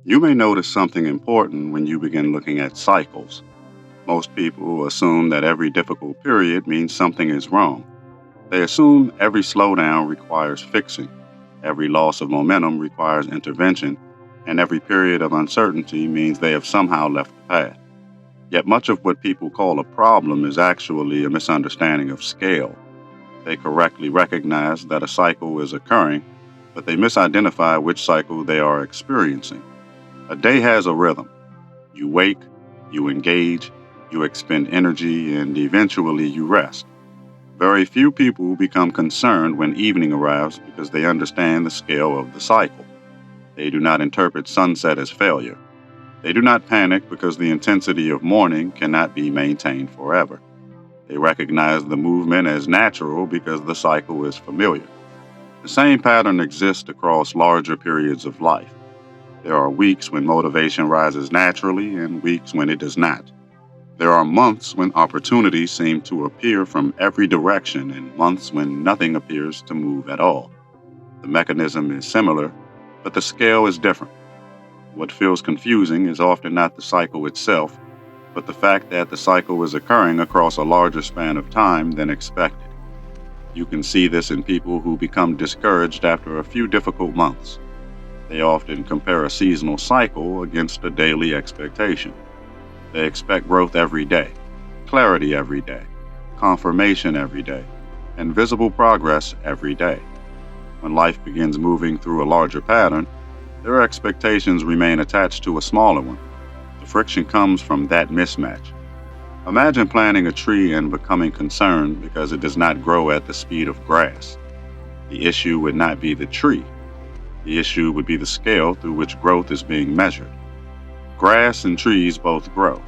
You may notice something important when you begin looking at cycles. Most people assume that every difficult period means something is wrong. They assume every slowdown requires fixing, every loss of momentum requires intervention, and every period of uncertainty means they have somehow left the path. Yet much of what people call a problem is actually a misunderstanding of scale. They correctly recognize that a cycle is occurring, but they misidentify which cycle they are experiencing. A day has a rhythm. You wake, you engage, you expend energy, and eventually you rest. Very few people become concerned when evening arrives because they understand the scale of the cycle. They do not interpret sunset as failure. They do not panic because the intensity of morning cannot be maintained forever. They recognize the movement as natural because the cycle is familiar. The same pattern exists across larger periods of life. There are weeks when motivation rises naturally and weeks when it does not. There are months when opportunities seem to appear from every direction and months when nothing appears to move at all. The mechanism is similar, but the scale is different. What feels confusing is often not the cycle itself, but the fact that the cycle is occurring across a larger span of time than expected. You can see this in people who become discouraged after a few difficult months. They often compare a seasonal cycle against a daily expectation. They expect growth every day, clarity every day, confirmation every day, and visible progress every day. When life begins moving through a larger pattern, their expectations remain attached to a smaller one. The friction comes from that mismatch. Imagine planting a tree and becoming concerned because it does not grow at the speed of grass. The issue would not be the tree. The issue would be the scale through which growth is being measured. Grass and trees both grow,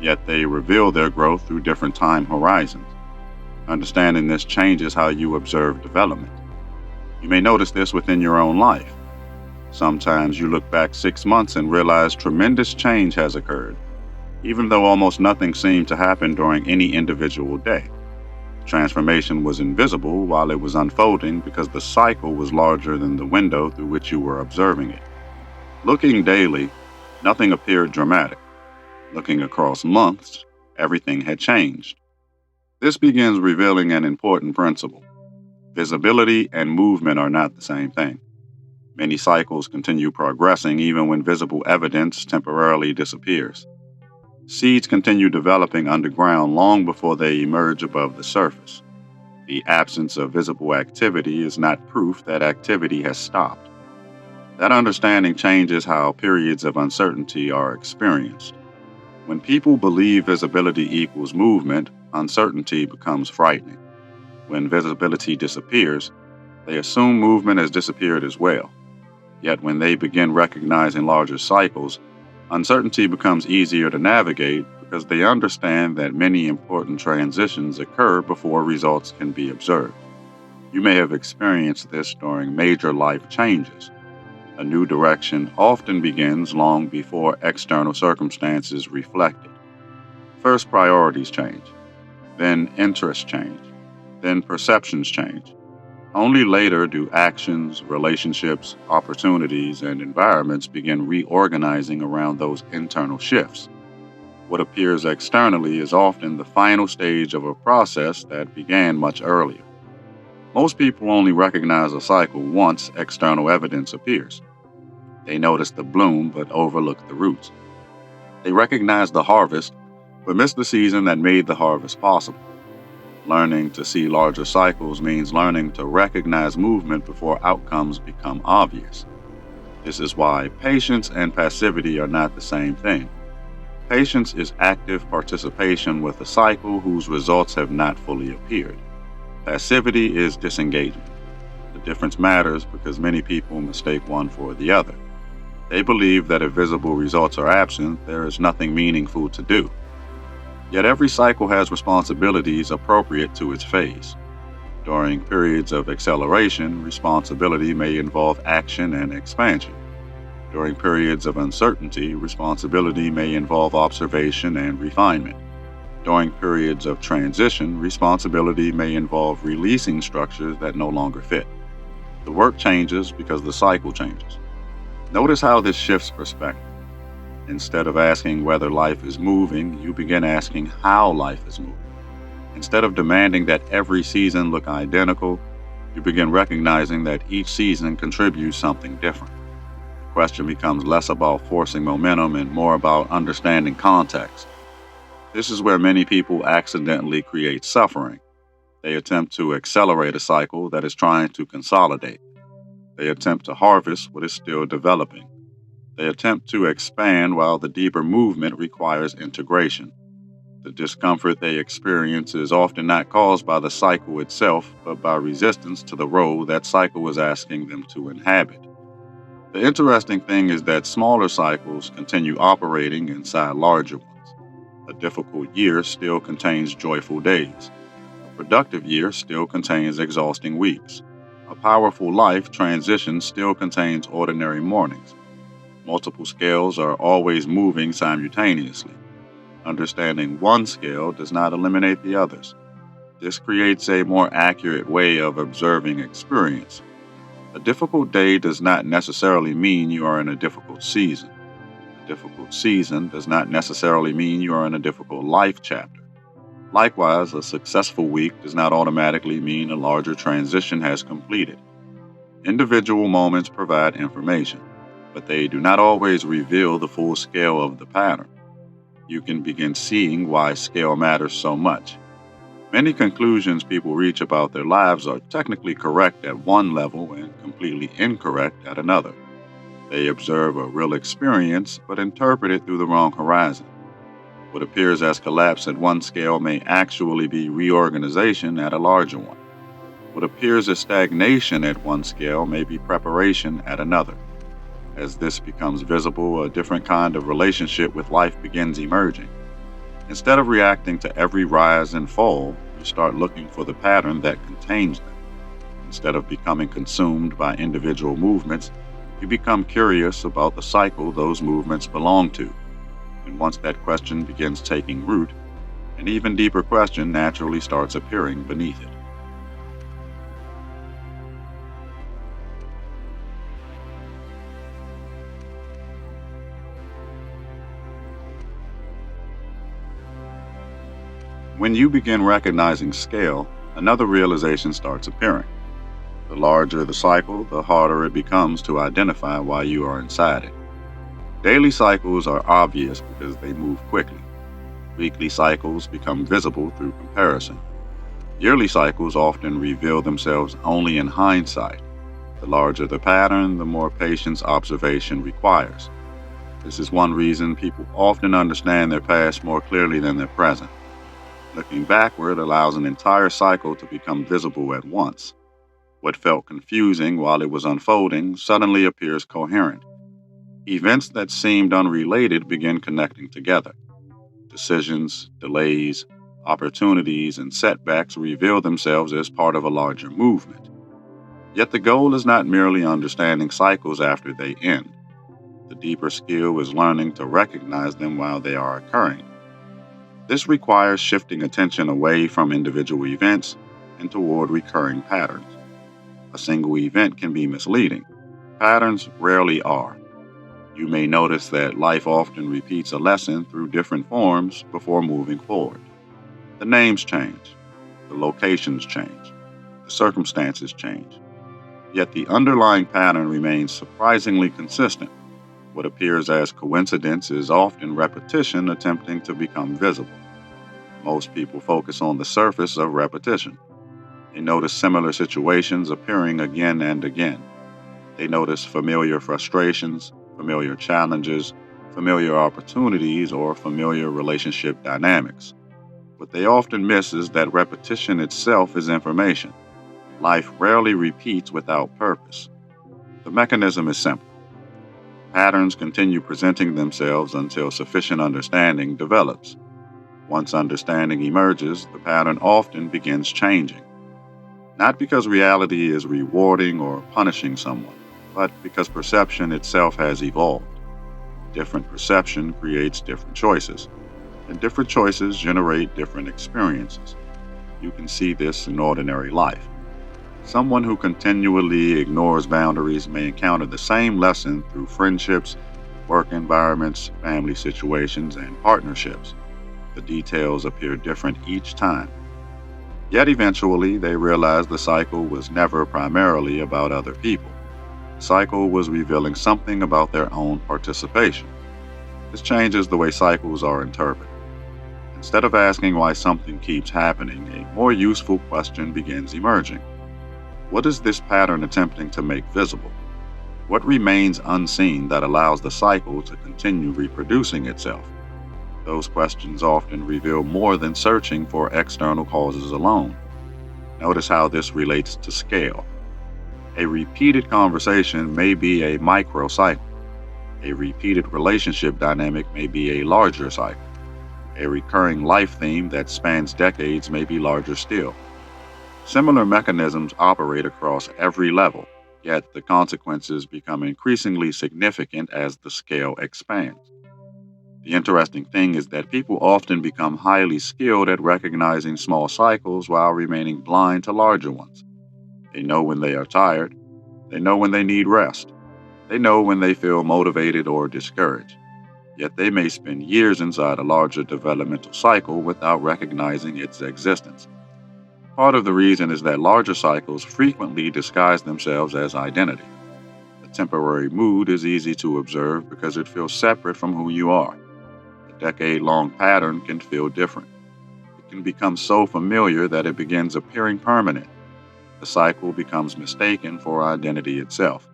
yet they reveal their growth through different time horizons. Understanding this changes how you observe development. You may notice this within your own life. Sometimes you look back 6 months and realize tremendous change has occurred, even though almost nothing seemed to happen during any individual day. Transformation was invisible while it was unfolding because the cycle was larger than the window through which you were observing it. Looking daily, nothing appeared dramatic. Looking across months, everything had changed. This begins revealing an important principle. Visibility and movement are not the same thing. Many cycles continue progressing even when visible evidence temporarily disappears. Seeds continue developing underground long before they emerge above the surface. The absence of visible activity is not proof that activity has stopped. That understanding changes how periods of uncertainty are experienced. When people believe visibility equals movement, uncertainty becomes frightening. When visibility disappears, they assume movement has disappeared as well. Yet when they begin recognizing larger cycles, uncertainty becomes easier to navigate because they understand that many important transitions occur before results can be observed. You may have experienced this during major life changes. A new direction often begins long before external circumstances reflect it. First, priorities change, then interests change, then perceptions change. Only later do actions, relationships, opportunities, and environments begin reorganizing around those internal shifts. What appears externally is often the final stage of a process that began much earlier. Most people only recognize a cycle once external evidence appears. They notice the bloom but overlook the roots. They recognize the harvest but miss the season that made the harvest possible. Learning to see larger cycles means learning to recognize movement before outcomes become obvious. This is why patience and passivity are not the same thing. Patience is active participation with a cycle whose results have not fully appeared. Passivity is disengagement. The difference matters because many people mistake one for the other. They believe that if visible results are absent, there is nothing meaningful to do. Yet every cycle has responsibilities appropriate to its phase. During periods of acceleration, responsibility may involve action and expansion. During periods of uncertainty, responsibility may involve observation and refinement. During periods of transition, responsibility may involve releasing structures that no longer fit. The work changes because the cycle changes. Notice how this shifts perspective. Instead of asking whether life is moving, you begin asking how life is moving. Instead of demanding that every season look identical, you begin recognizing that each season contributes something different. The question becomes less about forcing momentum and more about understanding context. This is where many people accidentally create suffering. They attempt to accelerate a cycle that is trying to consolidate. They attempt to harvest what is still developing. They attempt to expand while the deeper movement requires integration. The discomfort they experience is often not caused by the cycle itself, but by resistance to the role that cycle is asking them to inhabit. The interesting thing is that smaller cycles continue operating inside larger ones. A difficult year still contains joyful days. A productive year still contains exhausting weeks. A powerful life transition still contains ordinary mornings. Multiple scales are always moving simultaneously. Understanding one scale does not eliminate the others. This creates a more accurate way of observing experience. A difficult day does not necessarily mean you are in a difficult season. A difficult season does not necessarily mean you are in a difficult life chapter. Likewise, a successful week does not automatically mean a larger transition has completed. Individual moments provide information, but they do not always reveal the full scale of the pattern. You can begin seeing why scale matters so much. Many conclusions people reach about their lives are technically correct at one level and completely incorrect at another. They observe a real experience but interpret it through the wrong horizon. What appears as collapse at one scale may actually be reorganization at a larger one. What appears as stagnation at one scale may be preparation at another. As this becomes visible, a different kind of relationship with life begins emerging. Instead of reacting to every rise and fall, you start looking for the pattern that contains them. Instead of becoming consumed by individual movements, you become curious about the cycle those movements belong to. And once that question begins taking root, an even deeper question naturally starts appearing beneath it. When you begin recognizing scale, another realization starts appearing. The larger the cycle, the harder it becomes to identify why you are inside it. Daily cycles are obvious because they move quickly. Weekly cycles become visible through comparison. Yearly cycles often reveal themselves only in hindsight. The larger the pattern, the more patience observation requires. This is one reason people often understand their past more clearly than their present. Looking backward allows an entire cycle to become visible at once. What felt confusing while it was unfolding suddenly appears coherent. Events that seemed unrelated begin connecting together. Decisions, delays, opportunities, and setbacks reveal themselves as part of a larger movement. Yet the goal is not merely understanding cycles after they end. The deeper skill is learning to recognize them while they are occurring. This requires shifting attention away from individual events and toward recurring patterns. A single event can be misleading. Patterns rarely are. You may notice that life often repeats a lesson through different forms before moving forward. The names change, the locations change, the circumstances change. Yet the underlying pattern remains surprisingly consistent. What appears as coincidence is often repetition attempting to become visible. Most people focus on the surface of repetition. They notice similar situations appearing again and again. They notice familiar frustrations, familiar challenges, familiar opportunities, or familiar relationship dynamics. What they often miss is that repetition itself is information. Life rarely repeats without purpose. The mechanism is simple. Patterns continue presenting themselves until sufficient understanding develops. Once understanding emerges, the pattern often begins changing, not because reality is rewarding or punishing someone, but because perception itself has evolved. Different perception creates different choices, and different choices generate different experiences. You can see this in ordinary life. Someone who continually ignores boundaries may encounter the same lesson through friendships, work environments, family situations, and partnerships. The details appear different each time. Yet eventually, they realize the cycle was never primarily about other people. The cycle was revealing something about their own participation. This changes the way cycles are interpreted. Instead of asking why something keeps happening, a more useful question begins emerging. What is this pattern attempting to make visible? What remains unseen that allows the cycle to continue reproducing itself? Those questions often reveal more than searching for external causes alone. Notice how this relates to scale. A repeated conversation may be a micro cycle. A repeated relationship dynamic may be a larger cycle. A recurring life theme that spans decades may be larger still. Similar mechanisms operate across every level, yet the consequences become increasingly significant as the scale expands. The interesting thing is that people often become highly skilled at recognizing small cycles while remaining blind to larger ones. They know when they are tired. They know when they need rest. They know when they feel motivated or discouraged. Yet they may spend years inside a larger developmental cycle without recognizing its existence. Part of the reason is that larger cycles frequently disguise themselves as identity. A temporary mood is easy to observe because it feels separate from who you are. A decade-long pattern can feel different. It can become so familiar that it begins appearing permanent. The cycle becomes mistaken for identity itself.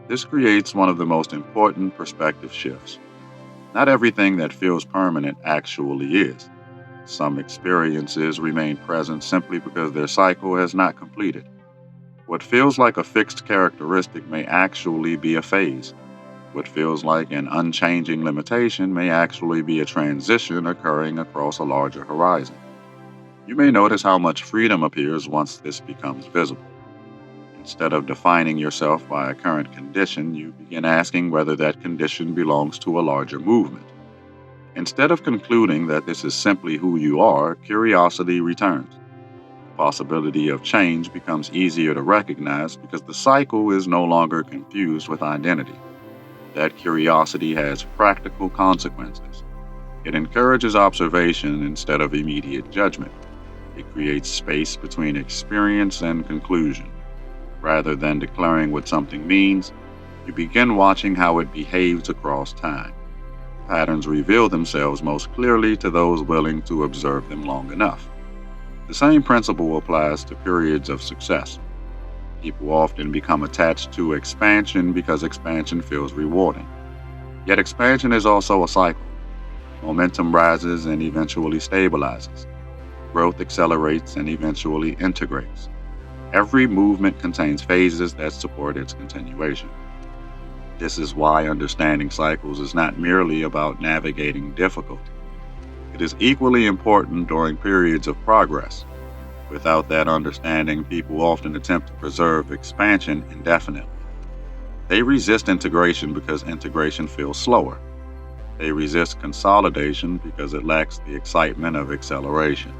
This creates one of the most important perspective shifts. Not everything that feels permanent actually is. Some experiences remain present simply because their cycle has not completed. What feels like a fixed characteristic may actually be a phase. What feels like an unchanging limitation may actually be a transition occurring across a larger horizon. You may notice how much freedom appears once this becomes visible. Instead of defining yourself by a current condition, you begin asking whether that condition belongs to a larger movement. Instead of concluding that this is simply who you are, curiosity returns. The possibility of change becomes easier to recognize because the cycle is no longer confused with identity. That curiosity has practical consequences. It encourages observation instead of immediate judgment. It creates space between experience and conclusion. Rather than declaring what something means, you begin watching how it behaves across time. Patterns reveal themselves most clearly to those willing to observe them long enough. The same principle applies to periods of success. People often become attached to expansion because expansion feels rewarding. Yet expansion is also a cycle. Momentum rises and eventually stabilizes. Growth accelerates and eventually integrates. Every movement contains phases that support its continuation. This is why understanding cycles is not merely about navigating difficulty. It is equally important during periods of progress. Without that understanding, people often attempt to preserve expansion indefinitely. They resist integration because integration feels slower. They resist consolidation because it lacks the excitement of acceleration.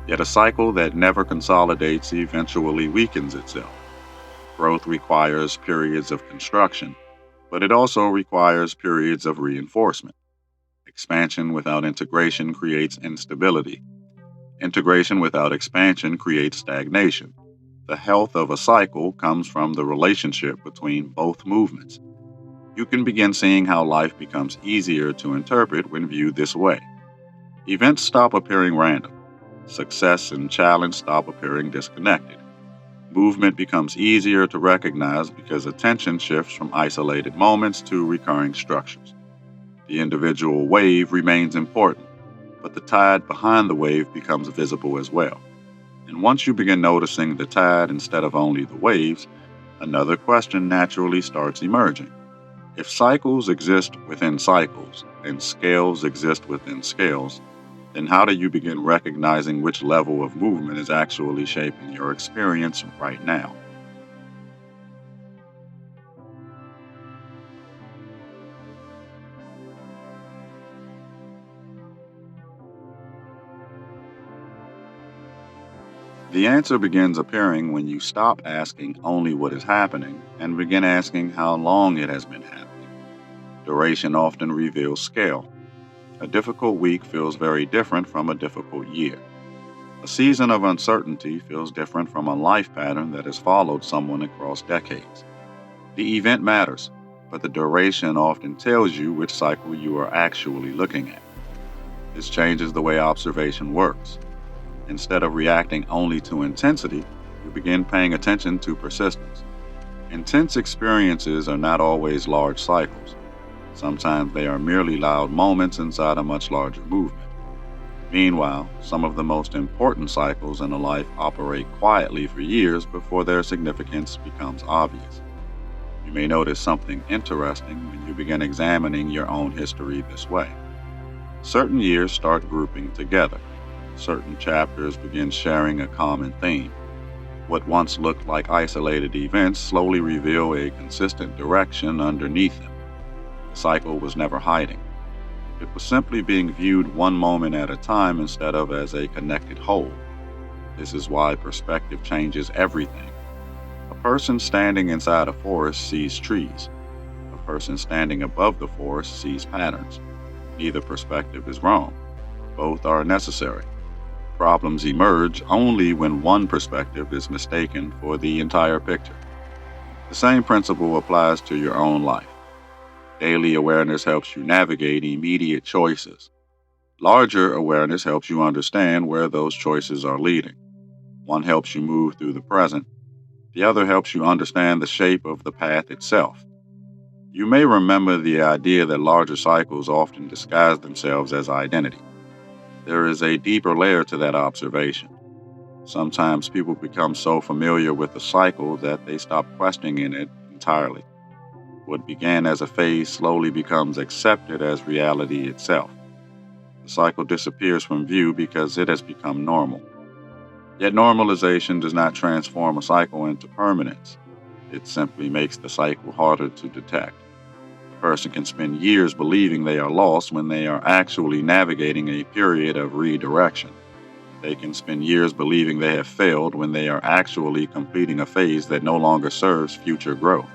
Yet a cycle that never consolidates eventually weakens itself. Growth requires periods of construction, but it also requires periods of reinforcement. Expansion without integration creates instability. Integration without expansion creates stagnation. The health of a cycle comes from the relationship between both movements. You can begin seeing how life becomes easier to interpret when viewed this way. Events stop appearing random. Success and challenge stop appearing disconnected. Movement becomes easier to recognize because attention shifts from isolated moments to recurring structures. The individual wave remains important, but the tide behind the wave becomes visible as well. And once you begin noticing the tide instead of only the waves, another question naturally starts emerging. If cycles exist within cycles and scales exist within scales, then how do you begin recognizing which level of movement is actually shaping your experience right now? The answer begins appearing when you stop asking only what is happening and begin asking how long it has been happening. Duration often reveals scale. A difficult week feels very different from a difficult year. A season of uncertainty feels different from a life pattern that has followed someone across decades. The event matters, but the duration often tells you which cycle you are actually looking at. This changes the way observation works. Instead of reacting only to intensity, you begin paying attention to persistence. Intense experiences are not always large cycles. Sometimes they are merely loud moments inside a much larger movement. Meanwhile, some of the most important cycles in a life operate quietly for years before their significance becomes obvious. You may notice something interesting when you begin examining your own history this way. Certain years start grouping together. Certain chapters begin sharing a common theme. What once looked like isolated events slowly reveal a consistent direction underneath them. The cycle was never hiding. It was simply being viewed one moment at a time instead of as a connected whole. This is why perspective changes everything. A person standing inside a forest sees trees. A person standing above the forest sees patterns. Neither perspective is wrong. Both are necessary. Problems emerge only when one perspective is mistaken for the entire picture. The same principle applies to your own life. Daily awareness helps you navigate immediate choices. Larger awareness helps you understand where those choices are leading. One helps you move through the present. The other helps you understand the shape of the path itself. You may remember the idea that larger cycles often disguise themselves as identity. There is a deeper layer to that observation. Sometimes people become so familiar with the cycle that they stop questioning it entirely. What began as a phase slowly becomes accepted as reality itself. The cycle disappears from view because it has become normal. Yet normalization does not transform a cycle into permanence. It simply makes the cycle harder to detect. A person can spend years believing they are lost when they are actually navigating a period of redirection. They can spend years believing they have failed when they are actually completing a phase that no longer serves future growth.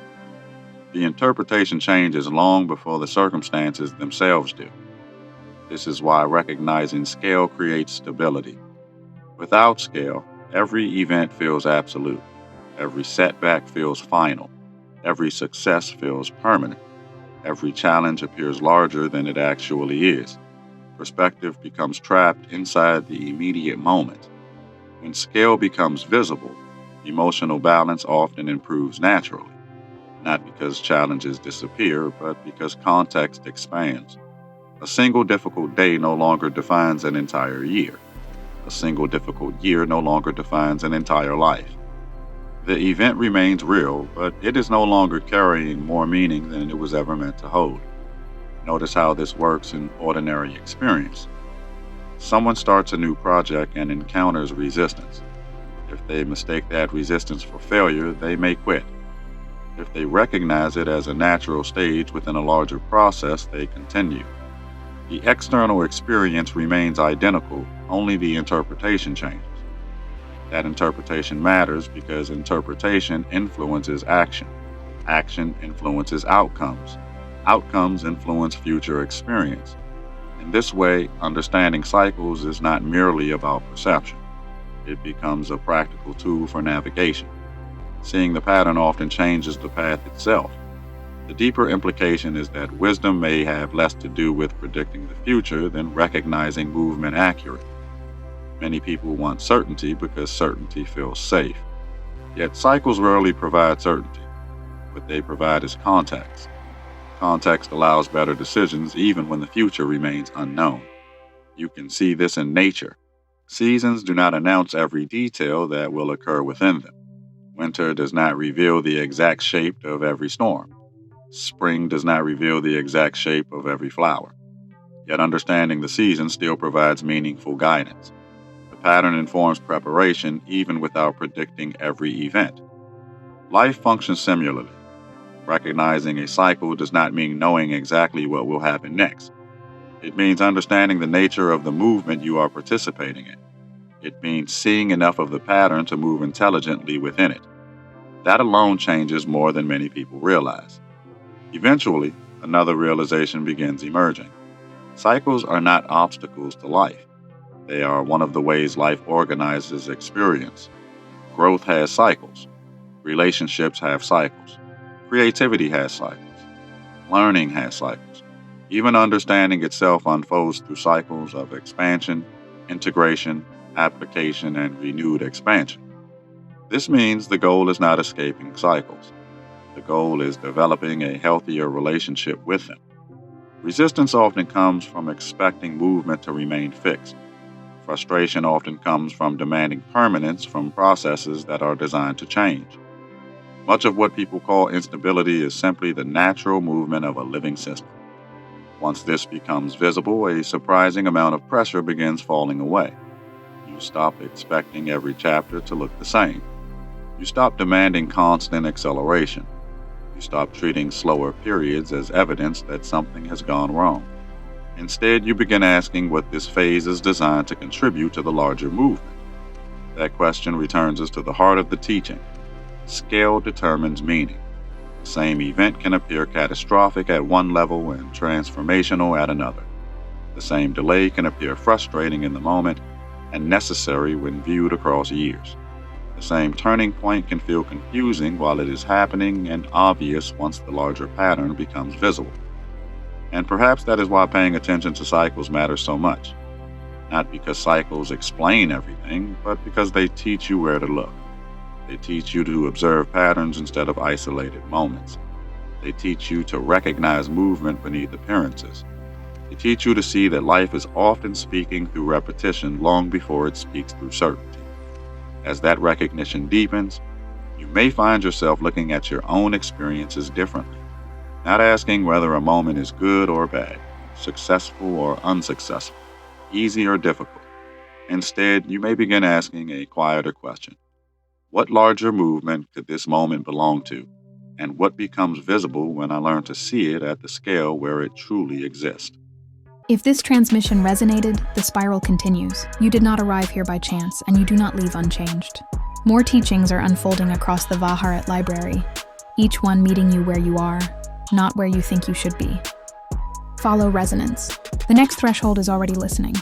The interpretation changes long before the circumstances themselves do. This is why recognizing scale creates stability. Without scale, every event feels absolute. Every setback feels final. Every success feels permanent. Every challenge appears larger than it actually is. Perspective becomes trapped inside the immediate moment. When scale becomes visible, emotional balance often improves naturally, not because challenges disappear, but because context expands. A single difficult day no longer defines an entire year. A single difficult year no longer defines an entire life. The event remains real, but it is no longer carrying more meaning than it was ever meant to hold. Notice how this works in ordinary experience. Someone starts a new project and encounters resistance. If they mistake that resistance for failure, they may quit. If they recognize it as a natural stage within a larger process, they continue. The external experience remains identical, only the interpretation changes. That interpretation matters because interpretation influences action. Action influences outcomes. Outcomes influence future experience. In this way, understanding cycles is not merely about perception. It becomes a practical tool for navigation. Seeing the pattern often changes the path itself. The deeper implication is that wisdom may have less to do with predicting the future than recognizing movement accurately. Many people want certainty because certainty feels safe. Yet cycles rarely provide certainty. What they provide is context. Context allows better decisions even when the future remains unknown. You can see this in nature. Seasons do not announce every detail that will occur within them. Winter does not reveal the exact shape of every storm. Spring does not reveal the exact shape of every flower. Yet understanding the season still provides meaningful guidance. The pattern informs preparation even without predicting every event. Life functions similarly. Recognizing a cycle does not mean knowing exactly what will happen next. It means understanding the nature of the movement you are participating in. It means seeing enough of the pattern to move intelligently within it. That alone changes more than many people realize. Eventually, another realization begins emerging. Cycles are not obstacles to life. They are one of the ways life organizes experience. Growth has cycles. Relationships have cycles. Creativity has cycles. Learning has cycles. Even understanding itself unfolds through cycles of expansion, integration, application, and renewed expansion. This means the goal is not escaping cycles. The goal is developing a healthier relationship with them. Resistance often comes from expecting movement to remain fixed. Frustration often comes from demanding permanence from processes that are designed to change. Much of what people call instability is simply the natural movement of a living system. Once this becomes visible, a surprising amount of pressure begins falling away. You stop expecting every chapter to look the same. You stop demanding constant acceleration. You stop treating slower periods as evidence that something has gone wrong. Instead, you begin asking what this phase is designed to contribute to the larger movement. That question returns us to the heart of the teaching. Scale determines meaning. The same event can appear catastrophic at one level and transformational at another. The same delay can appear frustrating in the moment and necessary when viewed across years. The same turning point can feel confusing while it is happening and obvious once the larger pattern becomes visible. And perhaps that is why paying attention to cycles matters so much. Not because cycles explain everything, but because they teach you where to look. They teach you to observe patterns instead of isolated moments. They teach you to recognize movement beneath appearances. They teach you to see that life is often speaking through repetition long before it speaks through certainty. As that recognition deepens, you may find yourself looking at your own experiences differently, not asking whether a moment is good or bad, successful or unsuccessful, easy or difficult. Instead, you may begin asking a quieter question. What larger movement could this moment belong to, and what becomes visible when I learn to see it at the scale where it truly exists? If this transmission resonated, the spiral continues. You did not arrive here by chance, and you do not leave unchanged. More teachings are unfolding across the Haret library, each one meeting you where you are, not where you think you should be. Follow resonance. The next threshold is already listening.